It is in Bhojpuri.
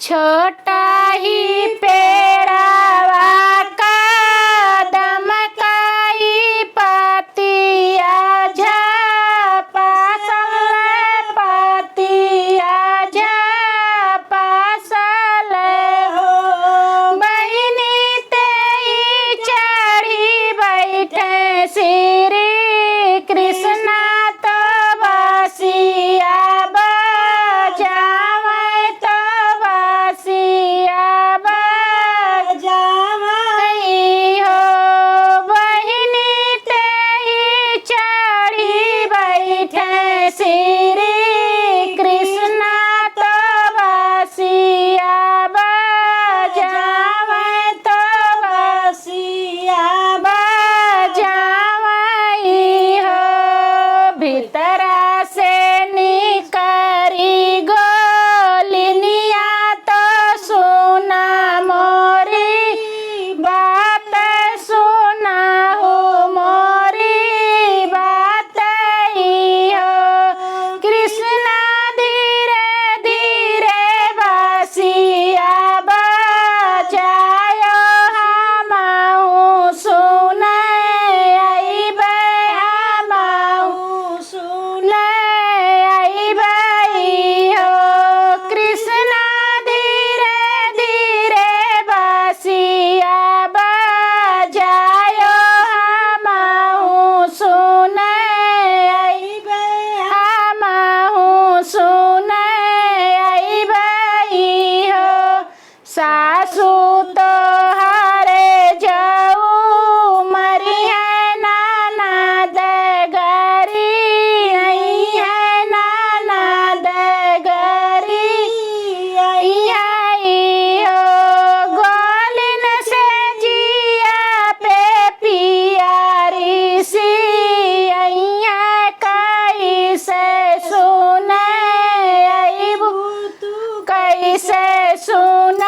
छोटा ही पेड़ावा कदम कई पतिया झपा सल पतिया झपा सल हो बहिनी तेई चढ़ी बैठे श्री कृष्णा तो बसिया बजावे तो बसिया बजावई हो बहिनी तेई चढ़ी बैठे श्री कृष्णा तो बसिया बजावे तो बसिया बजावई हो भीतरा से निकरी गोलिनिया तो सुना मोरी बात सुना हो मोरी बात ही हो कृष्णा धीरे धीरे बासिया बजायो हमाऊ सुने अइबे हमाऊ सुने अइबे हो कृष्णा धीरे धीरे बासिया बजायो हमाऊ सुने अइबे हमाऊ सुने अइबे हो सासू तो हरे जाऊ मरी है ननद गरी आई है ननद गरी आई हो ग्वालिन से जिया पे पियारी सी आई है कैसे सुने अइबू कैसे सुने